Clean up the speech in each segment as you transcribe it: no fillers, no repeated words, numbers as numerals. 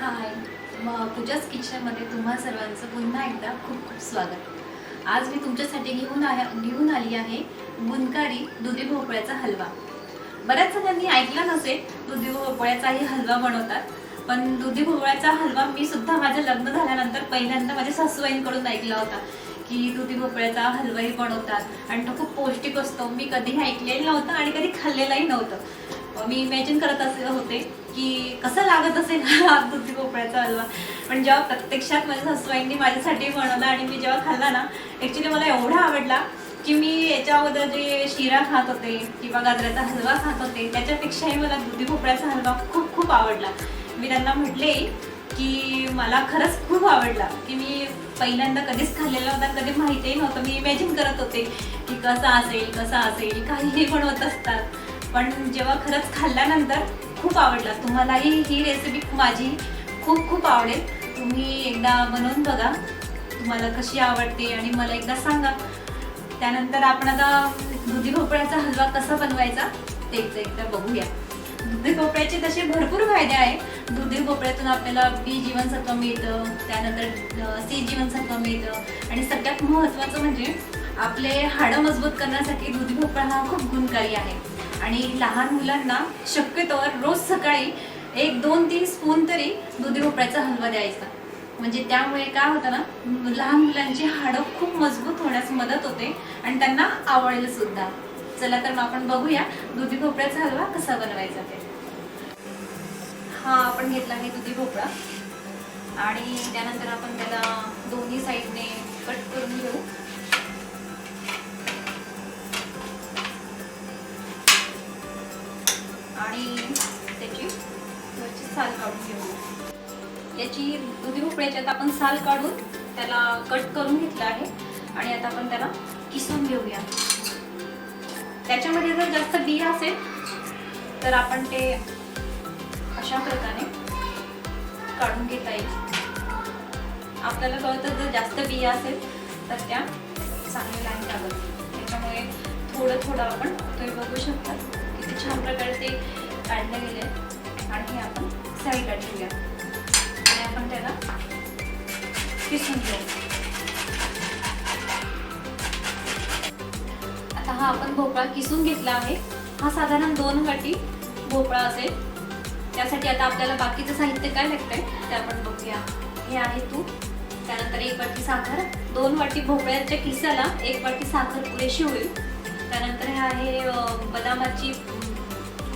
हाय, पूजाच किचनमध्ये तुम्हा सर्वांचं पुन्हा एकदा खूप खूप स्वागत। आज मी तुमच्यासाठी घेऊन आली आहे गुणकारी दुधी भोपळ्याचा हलवा। बऱ्याच जणांनी ऐकलं नसेल दुधी भोपळ्याचाही हलवा बनवतात, पण दुधी भोपळ्याचा हलवा मी सुद्धा माझं लग्न झाल्यानंतर पहिल्यांदा माझ्या सासूबाईंकडून ऐकला होता की दुधी भोपळ्याचा हलवाही बनवतात आणि तो खूप पौष्टिक असतो। मी कधीही ऐकलेलं नव्हतं आणि कधी खाल्लेलाही नव्हतं। मी इमॅजिन करत होते की कसं लागत असेल हा दुधी भोपळ्याचा हलवा, पण जेव्हा प्रत्यक्षात माझ्या सासूबाईंनी माझ्यासाठी बनवला आणि मी जेव्हा खाल्ला ना, ॲक्च्युली मला एवढा आवडला की मी याच्या अगोदर जे शिरा खात होते किंवा गाजराचा हलवा खात होते त्याच्यापेक्षाही मला दुधी भोपळ्याचा हलवा खूप खूप आवडला। मी त्यांना म्हटले की मला खरंच खूप आवडला, की मी पहिल्यांदा कधीच खाल्लेला होता, कधी माहितीही नव्हतं। मी इमॅजिन करत होते की कसा असेल काहीही बनवत असतात, पण जेव्हा खरंच खाल्ल्यानंतर खूप आवडला। तुम्हालाही ही रेसिपी माझी खूप खूप आवडेल। तुम्ही एकदा बनवून बघा, तुम्हाला कशी आवडते आणि मला एकदा सांगा। त्यानंतर आपण आता दुधी भोपळ्याचा हलवा कसा बनवायचा ते एकदा बघूया। दुधी भोपळ्याचे तसे भरपूर फायदे आहेत। दुधी भोपळ्यातून आपल्याला बी जीवनसत्व मिळतं, त्यानंतर सी जीवनसत्व मिळतं आणि सगळ्यात महत्त्वाचं म्हणजे आपले हाडं मजबूत करण्यासाठी दुधी भोपळा हा खूप गुणकारी आहे। आणि लहान मुलांना शक्यतोवर रोज सकाळी 1-2-3 स्पून तरी दुधी भोपळ्याचा हलवा द्यायचा, म्हणजे त्यामुळे काय होतं ना, लहान मुलांची हाडं खूप मजबूत होण्यास मदत होते आणि त्यांना आवडेल सुद्धा। चला तर मग आपण बघूया दुधी भोपळ्याचा हलवा कसा बनवायचा ते। हा आपण घेतला आहे दुधी भोपळा आणि त्यानंतर आपण त्याला दोन्ही साईडने कट करून घेऊ। आणि त्याची वरची साल काढून घेऊ। याची दुधी भोपळ्याची आता आपण साल काढून त्याला कट करून घेतला आहे आणि आता आपण त्याला किसून घेऊया। त्याच्यामध्ये जर जास्त बिया असेल तर आपण ते अशा प्रकारे काढून घेता येईल। आपल्याला कळतं जर जास्त बिया असेल तर त्या चांगल्या नाही लागत, त्याच्यामुळे थोडं थोडं आपण तुम्ही बघू शकता किती छान प्रकारे ते काढले गेले आणि हे आपण साईडला ठेवूया आणि आपण त्याला किसून घेऊ। आता हा आपण भोपळा किसून घेतला आहे। हा साधारण 2 वाटी भोपळा असेल। त्यासाठी आता आपल्याला बाकीचं साहित्य काय लागतंय ते आपण बघूया। हे आहे तूप, त्यानंतर 1 वाटी साखर, 2 वाटी भोपळ्याच्या किसाला 1 वाटी साखर पुरेशी होईल। त्यानंतर हे आहे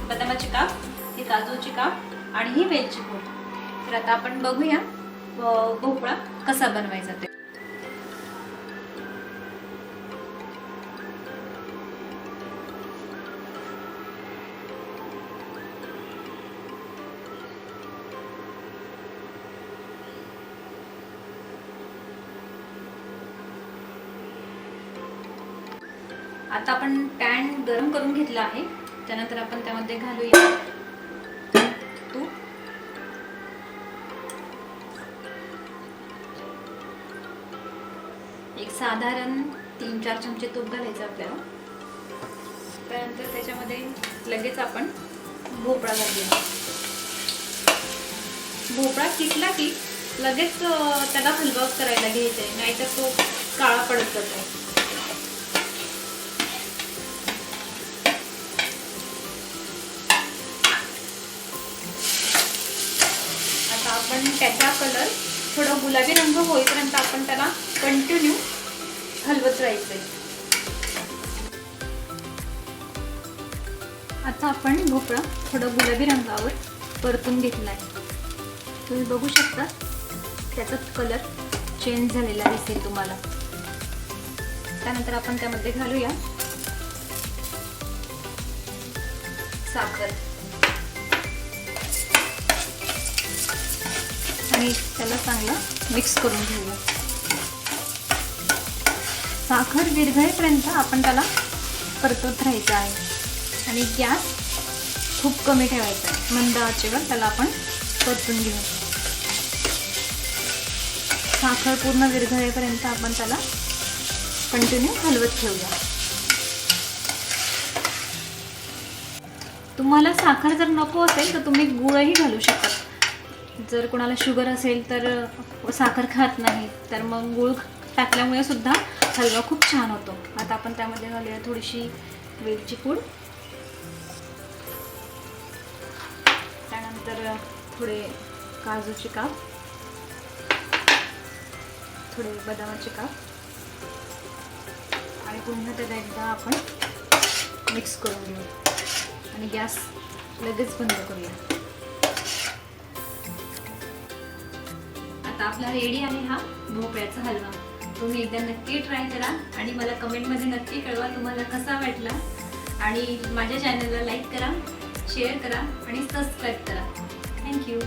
बदामाचे काप, हे काजूचे काप आणि ही वेलची पूड। तर आता आपण बघूया भोपळा कसा बनवायचा ते। आता आपण पॅन गरम करून घेतला आहे, त्यानंतर आपण त्यामध्ये घालूया तूप, एक साधारण 3-4 चमचे तूप घालायचं आपल्याला। त्यानंतर त्याच्यामध्ये लगेच आपण भोपळा घालूया। भोपळा किसला की लगेच त्याला हलवा करायला घ्यायचा आहे, नाहीतर तो काळा पडत जातो। आपण त्याचा कलर थोडा गुलाबी रंग होईपर्यंत आपण त्याला कंटिन्यू हलवत राहायचंय। आता आपण भोपळा थोडा गुलाबी रंगावर परतून घेतला आहे। तुम्ही बघू शकता त्याचा कलर चेंज झालेला दिसेल तुम्हाला। त्यानंतर आपण त्यामध्ये घालूया साखर आणि त्याला चांगलं मिक्स करून घेऊया। साखर विरघळेपर्यंत आपण त्याला परतवत राहायचं आहे आणि गॅस खूप कमी ठेवायचा आहे, मंद आचेवर त्याला आपण परतून घेऊ। साखर पूर्ण विरघळेपर्यंत आपण त्याला कंटिन्यू हलवत ठेवूया। तुम्हाला साखर जर नको असेल तर तुम्ही गुळही घालू शकता। जर कोणाला शुगर असेल तर साखर खात नाही तर मग गूळ टाकल्यामुळे सुद्धा हलवा खूप छान होतो. आता आपण त्यामध्ये घालूया थोडीशी वेलची पूड, त्यानंतर थोडे काजूचे काप, थोडे बदामाचे काप आणि पुन्हा त्याला एकदा आपण मिक्स करून घेऊ आणि गॅस लगेच बंद करूया. आता आपला रेडी आहे हा भोपळ्याचा हलवा. तुम्ही एकदा नक्की ट्राय करा आणि मला कमेंटमध्ये नक्की कळवा तुम्हाला कसा वाटला. आणि माझ्या चॅनलला लाईक करा, शेअर करा आणि सबस्क्राईब करा. थँक्यू.